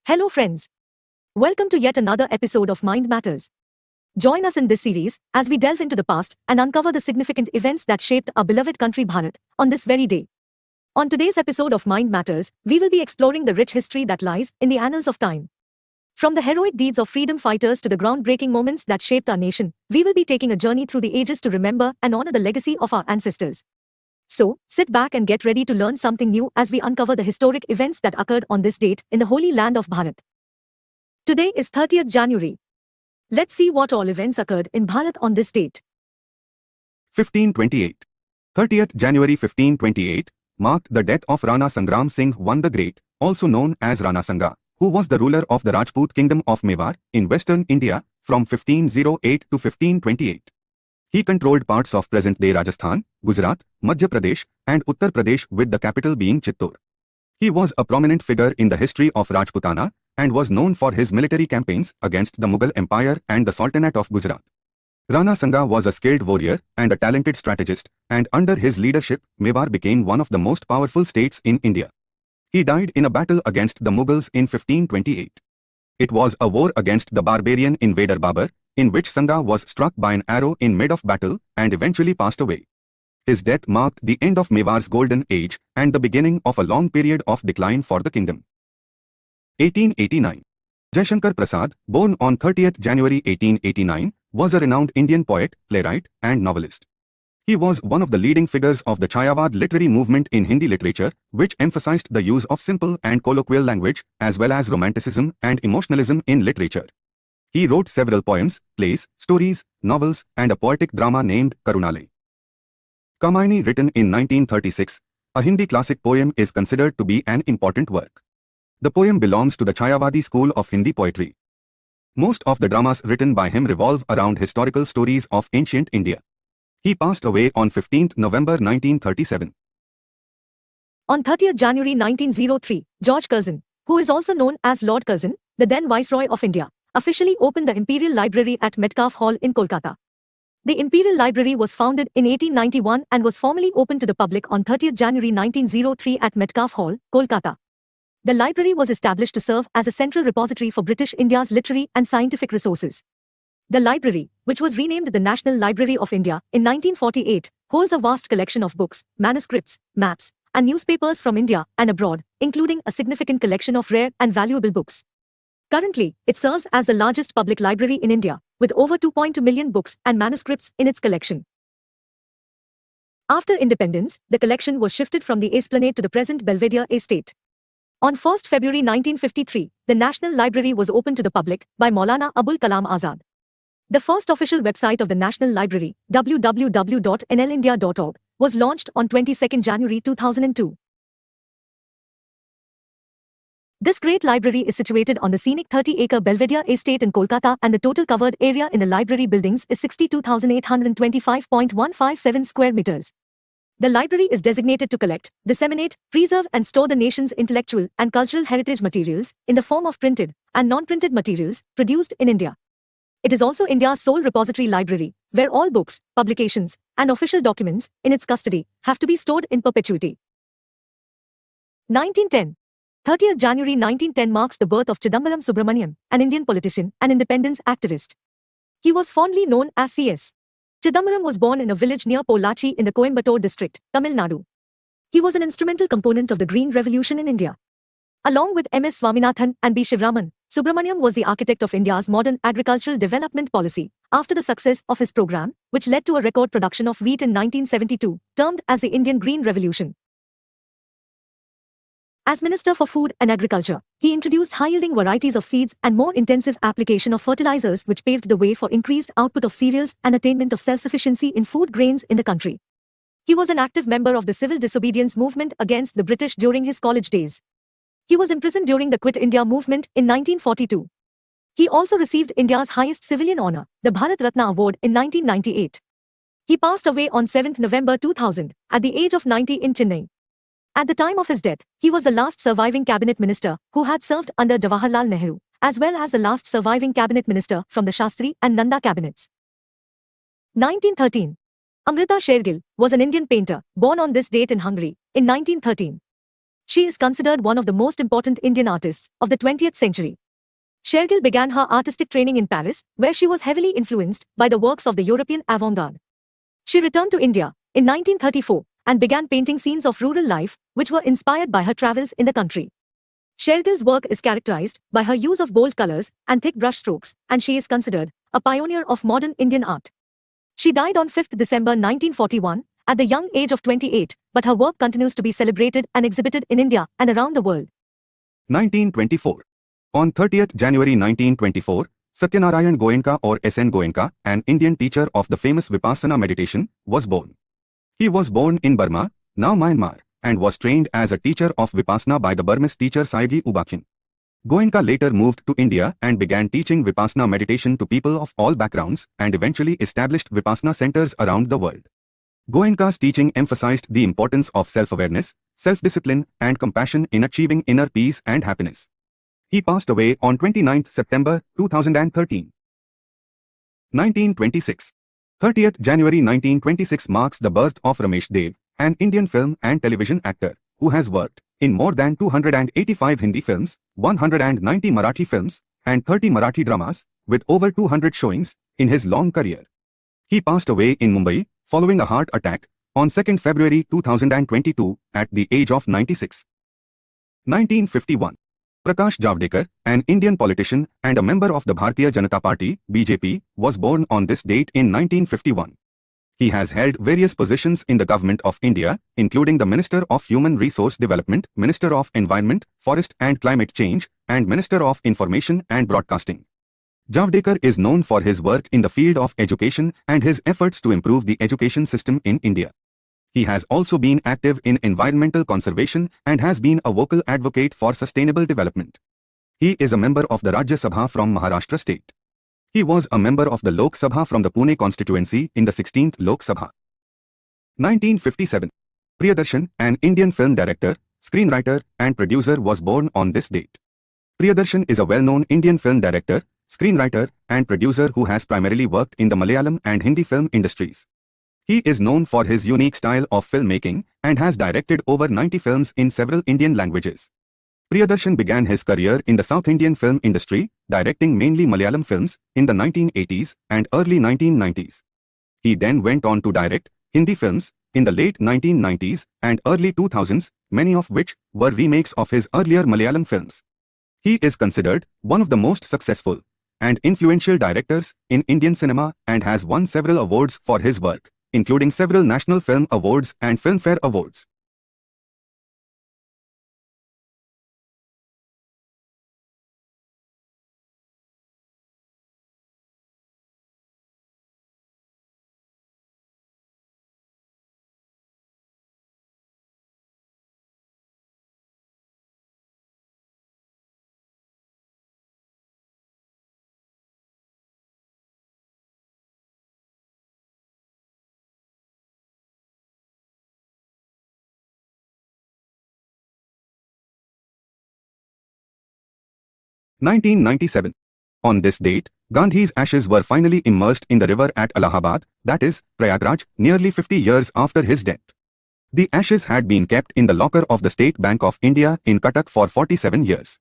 Hello friends. Welcome to yet another episode of Mind Matters. Join us in this series as we delve into the past and uncover the significant events that shaped our beloved country Bharat on this very day. On today's episode of Mind Matters, we will be exploring the rich history that lies in the annals of time. From the heroic deeds of freedom fighters to the groundbreaking moments that shaped our nation, we will be taking a journey through the ages to remember and honor the legacy of our ancestors. So, sit back and get ready to learn something new as we uncover the historic events that occurred on this date in the holy land of Bharat. Today is 30th January. Let's see what all events occurred in Bharat on this date. 1528. 30th January 1528 marked the death of Rana Sangram Singh I the Great, also known as Rana Sanga, who was the ruler of the Rajput kingdom of Mewar in western India from 1508 to 1528. He controlled parts of present-day Rajasthan, Gujarat, Madhya Pradesh, and Uttar Pradesh with the capital being Chittor. He was a prominent figure in the history of Rajputana and was known for his military campaigns against the Mughal Empire and the Sultanate of Gujarat. Rana Sanga was a skilled warrior and a talented strategist, and under his leadership, Mewar became one of the most powerful states in India. He died in a battle against the Mughals in 1528. It was a war against the barbarian invader Babur, in which Sanga was struck by an arrow in mid of battle and eventually passed away. His death marked the end of Mewar's golden age and the beginning of a long period of decline for the kingdom. 1889. Jaishankar Prasad, born on 30th January 1889, was a renowned Indian poet, playwright, and novelist. He was one of the leading figures of the Chayawad literary movement in Hindi literature, which emphasized the use of simple and colloquial language, as well as romanticism and emotionalism in literature. He wrote several poems, plays, stories, novels, and a poetic drama named Karunale. Kamayani, written in 1936, a Hindi classic poem, is considered to be an important work. The poem belongs to the Chayawadi school of Hindi poetry. Most of the dramas written by him revolve around historical stories of ancient India. He passed away on 15th November 1937. On 30th January 1903, George Curzon, who is also known as Lord Curzon, the then Viceroy of India, officially opened the Imperial Library at Metcalfe Hall in Kolkata. The Imperial Library was founded in 1891 and was formally opened to the public on 30th January 1903 at Metcalfe Hall, Kolkata. The library was established to serve as a central repository for British India's literary and scientific resources. The library, which was renamed the National Library of India in 1948, holds a vast collection of books, manuscripts, maps, and newspapers from India and abroad, including a significant collection of rare and valuable books. Currently, it serves as the largest public library in India, with over 2.2 million books and manuscripts in its collection. After independence, the collection was shifted from the Esplanade to the present Belvedere Estate. On 1st February 1953, the National Library was opened to the public by Maulana Abul Kalam Azad. The first official website of the National Library, www.nlindia.org, was launched on 22nd January 2002. This great library is situated on the scenic 30-acre Belvedere Estate in Kolkata, and the total covered area in the library buildings is 62,825.157 square meters. The library is designated to collect, disseminate, preserve and store the nation's intellectual and cultural heritage materials in the form of printed and non-printed materials produced in India. It is also India's sole repository library, where all books, publications, and official documents in its custody have to be stored in perpetuity. 1910. 30th January 1910 marks the birth of Chidambaram Subramaniam, an Indian politician and independence activist. He was fondly known as C.S. Chidambaram was born in a village near Pollachi in the Coimbatore district, Tamil Nadu. He was an instrumental component of the Green Revolution in India. Along with M.S. Swaminathan and B. Shivraman, Subramaniam was the architect of India's modern agricultural development policy, after the success of his program, which led to a record production of wheat in 1972, termed as the Indian Green Revolution. As Minister for Food and Agriculture, he introduced high-yielding varieties of seeds and more intensive application of fertilizers, which paved the way for increased output of cereals and attainment of self-sufficiency in food grains in the country. He was an active member of the civil disobedience movement against the British during his college days. He was imprisoned during the Quit India movement in 1942. He also received India's highest civilian honor, the Bharat Ratna Award, in 1998. He passed away on 7th November 2000, at the age of 90 in Chennai. At the time of his death, he was the last surviving cabinet minister who had served under Jawaharlal Nehru, as well as the last surviving cabinet minister from the Shastri and Nanda cabinets. 1913. Amrita Shergill was an Indian painter, born on this date in Hungary, in 1913. She is considered one of the most important Indian artists of the 20th century. Shergill began her artistic training in Paris, where she was heavily influenced by the works of the European avant-garde. She returned to India in 1934 and began painting scenes of rural life, which were inspired by her travels in the country. Shergill's work is characterized by her use of bold colors and thick brushstrokes, and she is considered a pioneer of modern Indian art. She died on 5th December 1941 at the young age of 28, but her work continues to be celebrated and exhibited in India and around the world. 1924. On 30th January 1924, Satyanarayan Goenka or S.N. Goenka, an Indian teacher of the famous Vipassana meditation, was born. He was born in Burma, now Myanmar, and was trained as a teacher of Vipassana by the Burmese teacher Saigi Ubakhin. Goenka later moved to India and began teaching Vipassana meditation to people of all backgrounds and eventually established Vipassana centers around the world. Goenka's teaching emphasized the importance of self-awareness, self-discipline, and compassion in achieving inner peace and happiness. He passed away on 29 September 2013. 1926. 30th January 1926 marks the birth of Ramesh Dev, an Indian film and television actor, who has worked in more than 285 Hindi films, 190 Marathi films, and 30 Marathi dramas, with over 200 showings in his long career. He passed away in Mumbai, following a heart attack, on 2 February 2022, at the age of 96. 1951. Prakash Javadekar, an Indian politician and a member of the Bharatiya Janata Party, BJP, was born on this date in 1951. He has held various positions in the Government of India, including the Minister of Human Resource Development, Minister of Environment, Forest and Climate Change, and Minister of Information and Broadcasting. Javadekar is known for his work in the field of education and his efforts to improve the education system in India. He has also been active in environmental conservation and has been a vocal advocate for sustainable development. He is a member of the Rajya Sabha from Maharashtra state. He was a member of the Lok Sabha from the Pune constituency in the 16th Lok Sabha. 1957. Priyadarshan, an Indian film director, screenwriter, and producer, was born on this date. Priyadarshan is a well-known Indian film director, screenwriter, and producer who has primarily worked in the Malayalam and Hindi film industries. He is known for his unique style of filmmaking and has directed over 90 films in several Indian languages. Priyadarshan began his career in the South Indian film industry, directing mainly Malayalam films in the 1980s and early 1990s. He then went on to direct Hindi films in the late 1990s and early 2000s, many of which were remakes of his earlier Malayalam films. He is considered one of the most successful and influential directors in Indian cinema and has won several awards for his work, including several National Film Awards and Filmfare Awards. 1997. On this date, Gandhi's ashes were finally immersed in the river at Allahabad, that is, Prayagraj, nearly 50 years after his death. The ashes had been kept in the locker of the State Bank of India in Cuttack for 47 years.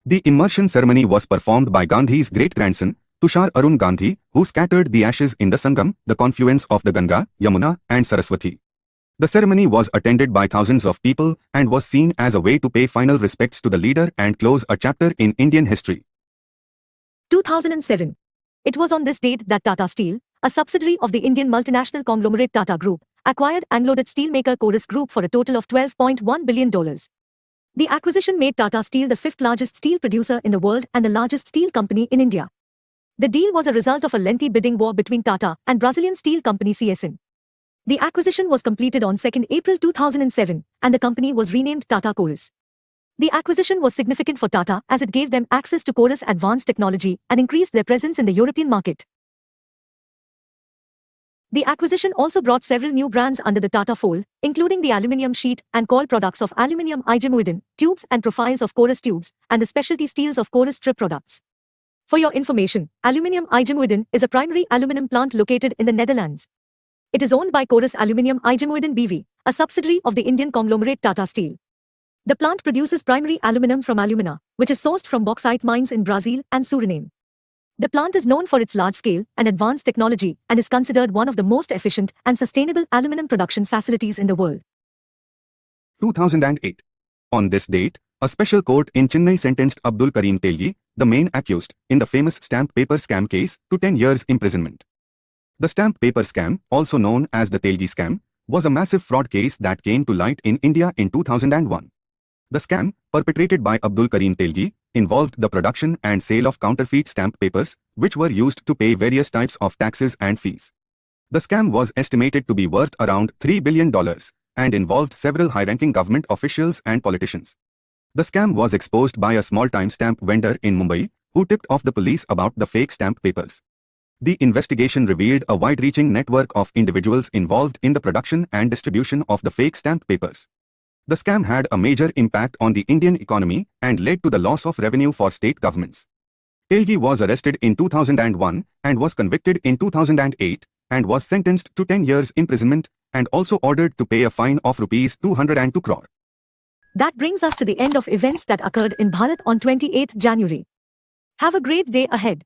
The immersion ceremony was performed by Gandhi's great-grandson, Tushar Arun Gandhi, who scattered the ashes in the Sangam, the confluence of the Ganga, Yamuna, and Saraswati. The ceremony was attended by thousands of people and was seen as a way to pay final respects to the leader and close a chapter in Indian history. 2007. It was on this date that Tata Steel, a subsidiary of the Indian multinational conglomerate Tata Group, acquired Anglo-Dutch steelmaker Chorus Group for a total of $12.1 billion. The acquisition made Tata Steel the fifth largest steel producer in the world and the largest steel company in India. The deal was a result of a lengthy bidding war between Tata and Brazilian steel company CSN. The acquisition was completed on 2 April 2007, and the company was renamed Tata Chorus. The acquisition was significant for Tata as it gave them access to Chorus advanced technology and increased their presence in the European market. The acquisition also brought several new brands under the Tata fold, including the aluminium sheet and coil products of aluminium igemuidin, tubes and profiles of Chorus tubes, and the specialty steels of Chorus strip products. For your information, aluminium igemuidin is a primary aluminum plant located in the Netherlands. It is owned by Chorus Aluminium Igemuidin BV, a subsidiary of the Indian conglomerate Tata Steel. The plant produces primary aluminum from alumina, which is sourced from bauxite mines in Brazil and Suriname. The plant is known for its large-scale and advanced technology and is considered one of the most efficient and sustainable aluminum production facilities in the world. 2008. On this date, a special court in Chennai sentenced Abdul Karim Telgi, the main accused, in the famous stamp paper scam case, to 10 years imprisonment. The stamp paper scam, also known as the Telgi scam, was a massive fraud case that came to light in India in 2001. The scam, perpetrated by Abdul Karim Telgi, involved the production and sale of counterfeit stamp papers, which were used to pay various types of taxes and fees. The scam was estimated to be worth around $3 billion and involved several high-ranking government officials and politicians. The scam was exposed by a small-time stamp vendor in Mumbai, who tipped off the police about the fake stamp papers. The investigation revealed a wide-reaching network of individuals involved in the production and distribution of the fake stamp papers. The scam had a major impact on the Indian economy and led to the loss of revenue for state governments. Telgi was arrested in 2001 and was convicted in 2008 and was sentenced to 10 years imprisonment and also ordered to pay a fine of Rs 202 crore. That brings us to the end of events that occurred in Bharat on 28th January. Have a great day ahead.